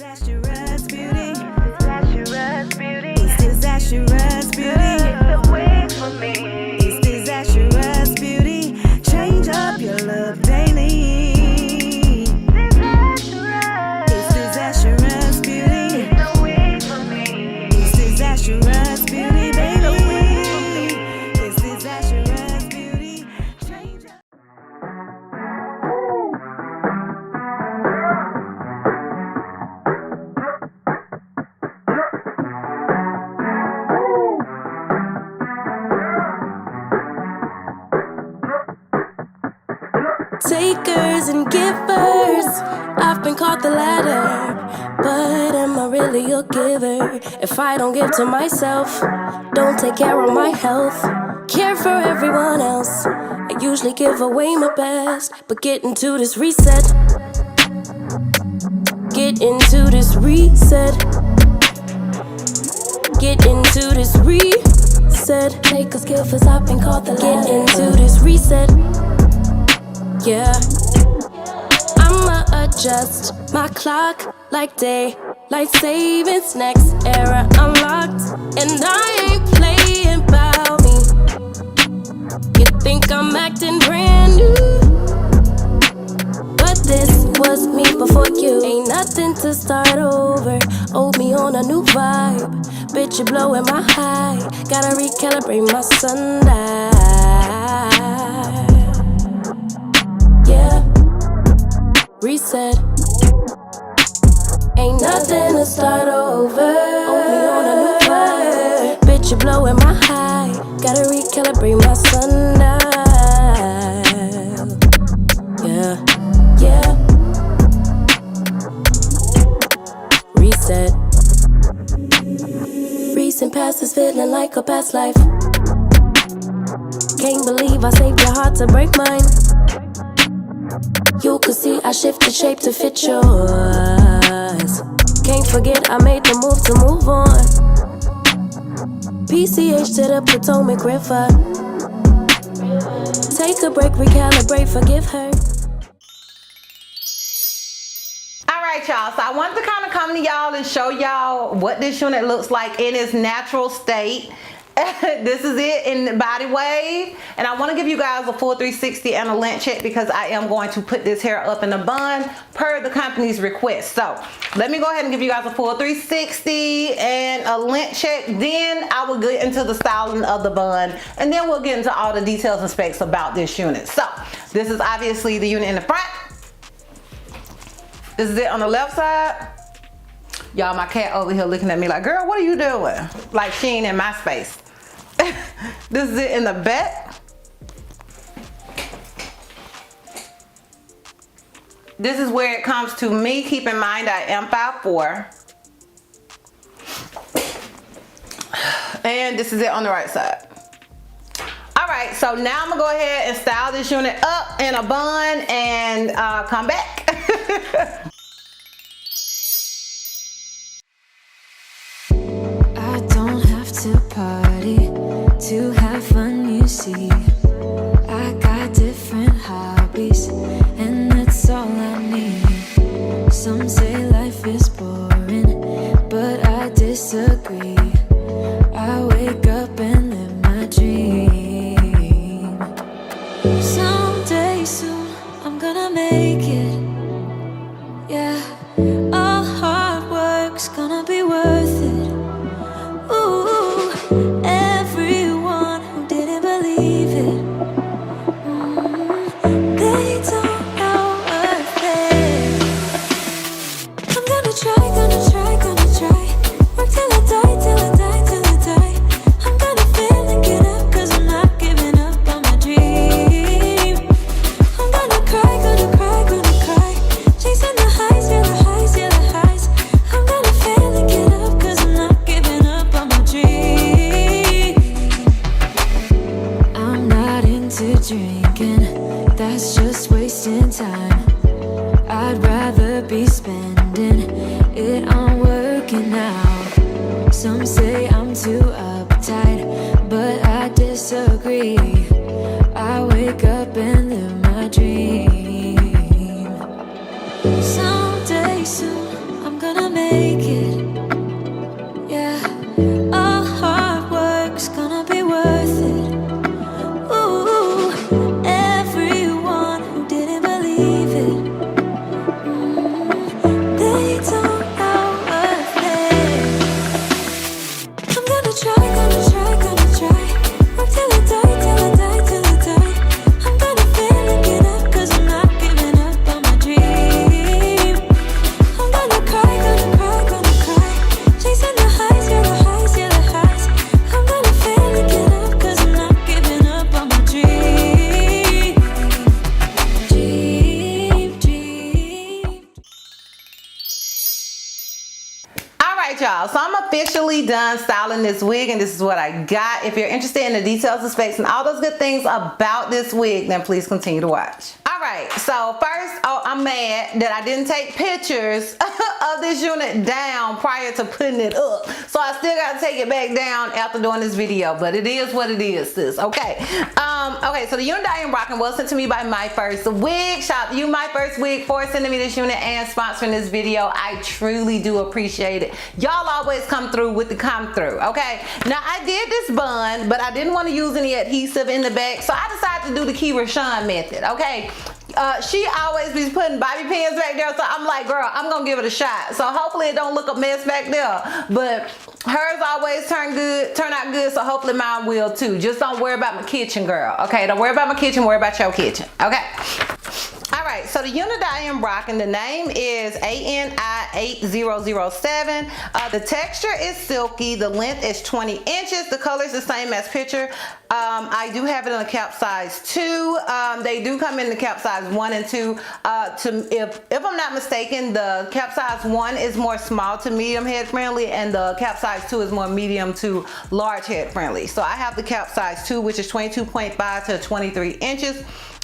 disastrous beauty. Disastrous beauty. It's disastrous beauty. The wig for me. It's disastrous beauty. Change up your look daily. Disastrous. It's disastrous beauty. The wig for me. It's disastrous beauty, baby. It's disastrous beauty. Change up. Takers and givers, I've been called the latter. But am I really a giver if I don't give to myself? Don't take care of my health, care for everyone else. I usually give away my best, but get into this reset. Get into this reset. Get into this reset. Takers, givers, I've been called the latter. Get into this reset. Yeah, I'ma adjust my clock like daylight savings. Next era unlocked, and I ain't playing about me. You think I'm acting brand new, but this was me before you. Ain't nothing to start over. Owe me on a new vibe. Bitch, you blowing my high. Gotta recalibrate my sundial. Yeah, reset. Ain't nothing to start over. Only on a new vibe. Bitch, you blowing my high. Gotta recalibrate my sundial. Yeah, yeah. Reset. Recent past is feeling like a past life. Can't believe I saved your heart to break mine. You could see I shifted shape to fit yours. Can't forget I made the move to move on. PCH to the Potomac River. Take a break, recalibrate, forgive her. Alright y'all, so I wanted to kind of come to y'all and show y'all what this unit looks like in its natural state. This is it in the body wave, and I want to give you guys a full 360 and a length check because I am going to put this hair up in a bun per the company's request. So let me go ahead and give you guys a full 360 and a length check, then I will get into the styling of the bun, and then we'll get into all the details and specs about this unit. So this is obviously the unit in the front. This is it on the left side. Y'all, my cat over here looking at me like, girl, what are you doing? Like she ain't in my space. This is it in the back. This is where it comes to me. Keep in mind I am 5'4". And this is it on the right side. Alright, so now I'm gonna go ahead and style this unit up in a bun and come back. I don't have to party to have fun, you see. I got different hobbies, and that's all I need. Some say life is boring, but I disagree. I wake up and live my dream. Someday soon, I'm gonna make it. Yeah, all hard work's gonna be worth it. Ooh, everyone who didn't believe it, they don't know worth it. I'm gonna try, gonna try, gonna try. Work till I die, till I die, till I die. I'm gonna fail and get up, 'cause I'm not giving up on my dream. I'm gonna cry, gonna cry, gonna cry. Chasing the highs, yeah, the highs, yeah, the highs. I'm gonna fail and get up, 'cause I'm not giving up on my dream. I'm not into drinking, that's just wasting time. I'd rather be spending it on working out. Some say I'm too uptight, but I disagree. I wake up and live my dream. Someday soon, I'm gonna make it. Yeah, our hard work's gonna be worth it. Ooh, everyone who didn't believe it, they don't know what's there. I'm gonna try, gonna try, gonna try. Work till I die, till I die, till I die. I'm gonna fail and get up, 'cause I'm not giving up on my dream. I'm gonna cry, gonna cry, gonna cry. Chasing the highs, yeah, the highs, yeah, the highs. I'm gonna fail and get up, 'cause I'm not giving up on my dream. Dream, dream. All right, y'all, so I'm officially done styling this wig, and this is what I got. If you're interested in the details, the specs, and all those good things about this wig, then please continue to watch. All right, so first, I'm mad that I didn't take pictures of this unit down prior to putting it up. So I still got to take it back down after doing this video, but it is what it is, sis. Okay. Okay, so the unit I am rocking was sent to me by Myfirstwig. Shout out to you, Myfirstwig, for sending me this unit and sponsoring this video. I truly do appreciate it. Y'all always come through with the come through, okay? Now, I did this bun, but I didn't want to use any adhesive in the back, so I decided to do the Key Rashawn method, okay? She always be putting bobby pins back there, so I'm like, girl, I'm gonna give it a shot. So hopefully it don't look a mess back there, but hers always turn out good, so hopefully mine will too. Just don't worry about my kitchen, girl, okay? Don't worry about my kitchen, worry about your kitchen, okay? All right, so the unit that I am rocking, the name is ANI8007. The texture is silky. The length is 20 inches. The color is the same as picture. I do have it in a cap size 2. They do come in the cap size 1 and 2. If I'm not mistaken, the cap size 1 is more small to medium head friendly, and the cap size 2 is more medium to large head friendly. So I have the cap size 2, which is 22.5 to 23 inches.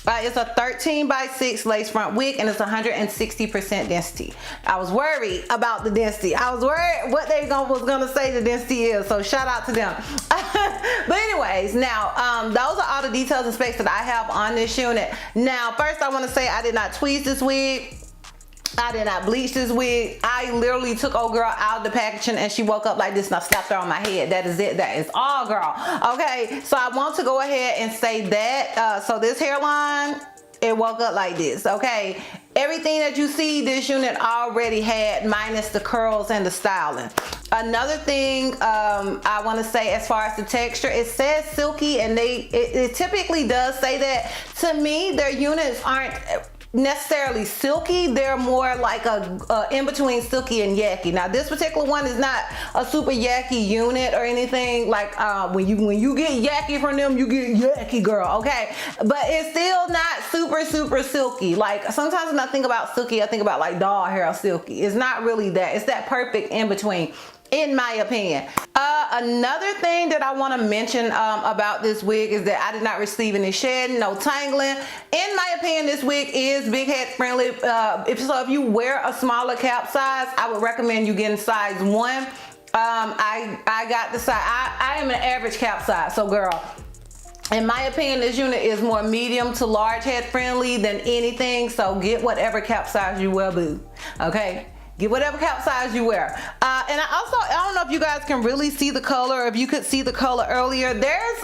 It's a 13x6 lace front wig, and it's 160% density. I was worried about the density. I was worried what they was gonna say the density is, so shout out to them. But anyways, now those are all the details and specs that I have on this unit. Now, first I want to say I did not tweeze this wig. I did not bleach this wig. I literally took old girl out of the packaging and she woke up like this and I slapped her on my head. That is it. That is all, girl. Okay, so I want to go ahead and say that. So this hairline, it woke up like this, okay? Everything that you see this unit already had, minus the curls and the styling. Another thing I want to say as far as the texture, it says silky, and it typically does say that. To me, their units aren't necessarily silky. They're more like a in between silky and yucky. Now this particular one is not a super yucky unit or anything. Like when you get yucky from them, you get yucky, girl, okay? But it's still not super silky. Like sometimes when I think about silky, I think about like doll hair silky. It's not really that. It's that perfect in between, in my opinion. Another thing that I want to mention about this wig is that I did not receive any shedding, no tangling. In my opinion, this wig is big head friendly. If you wear a smaller cap size, I would recommend you getting size 1. I got the size. I am an average cap size, so girl, in my opinion, this unit is more medium to large head friendly than anything. So get whatever cap size you wear, boo. Okay. Get whatever cap size you wear. And I don't know if you guys can really see the color, or if you could see the color earlier. There's,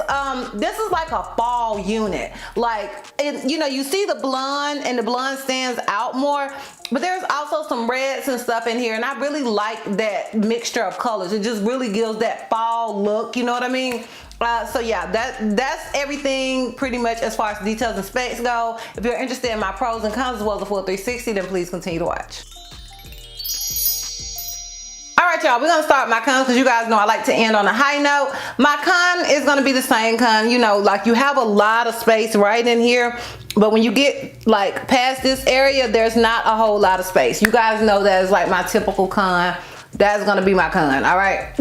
this is like a fall unit. Like, you know, you see the blonde, and the blonde stands out more, but there's also some reds and stuff in here, and I really like that mixture of colors. It just really gives that fall look, you know what I mean? So yeah, that's everything pretty much as far as details and specs go. If you're interested in my pros and cons as well as the full 360, then please continue to watch. All right, y'all, we're gonna start my cons because you guys know I like to end on a high note. My con is gonna be the same con, you know, like you have a lot of space right in here, but when you get like past this area, there's not a whole lot of space. You guys know that is like my typical con. That's gonna be my con, all right?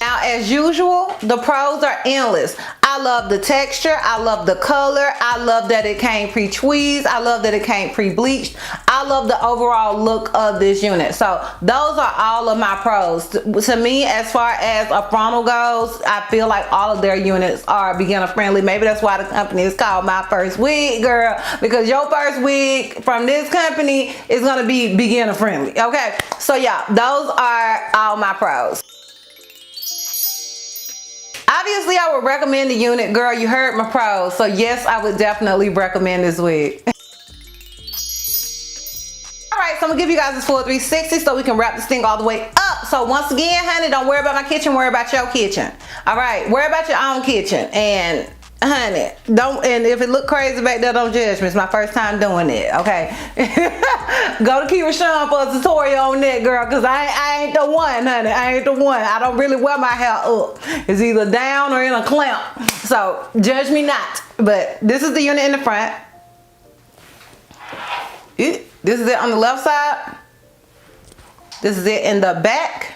Now, as usual, the pros are endless. I love the texture. I love the color. I love that it came pre-tweezed. I love that it came pre-bleached. I love the overall look of this unit. So those are all of my pros. To me, as far as a frontal goes, I feel like all of their units are beginner friendly. Maybe that's why the company is called Myfirstwig, girl, because your first wig from this company is going to be beginner friendly. Okay, so yeah, those are all my pros. Obviously, I would recommend the unit. Girl, you heard my pros. So yes, I would definitely recommend this wig. Alright, so I'm gonna give you guys this full 360 so we can wrap this thing all the way up. So once again, honey, don't worry about my kitchen, worry about your kitchen. Alright, worry about your own kitchen. And honey, and if it look crazy back there, don't judge me. It's my first time doing it, okay? Go to Kira Sean for a tutorial on that, girl, because I ain't the one, honey. I ain't the one. I don't really wear my hair up. It's either down or in a clamp. So judge me not. But this is the unit in the front. This is it on the left side. This is it in the back.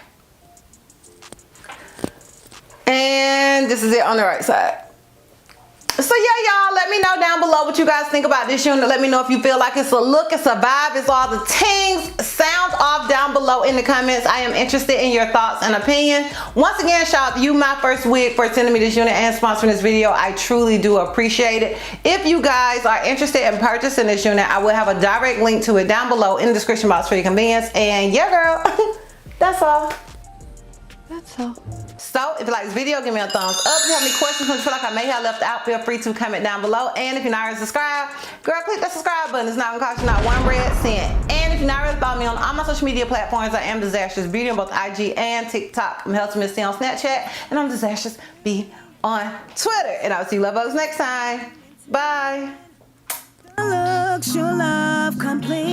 And this is it on the right side. So yeah, y'all, let me know down below what you guys think about this unit. Let me know if you feel like it's a look, it's a vibe, it's all the tings. Sound off down below in the comments. I am interested in your thoughts and opinion. Once again, shout out to you, Myfirstwig, for sending me this unit and sponsoring this video. I truly do appreciate it. If you guys are interested in purchasing this unit, I will have a direct link to it down below in the description box for your convenience. And yeah, girl, that's all. That's all. So if you like this video, give me a thumbs up. If you have any questions or you feel like I may have left out, feel free to comment down below. And if you're not already subscribed, girl, click that subscribe button. It's not gonna cost you not one red cent. And if you're not already following me on all my social media platforms, I am Disastrous Beauty on both IG and TikTok. I'm Healthy Miss T on Snapchat, and I'm Disastrous B on Twitter. And I'll see you love bugs next time. Bye. Looks your love complete.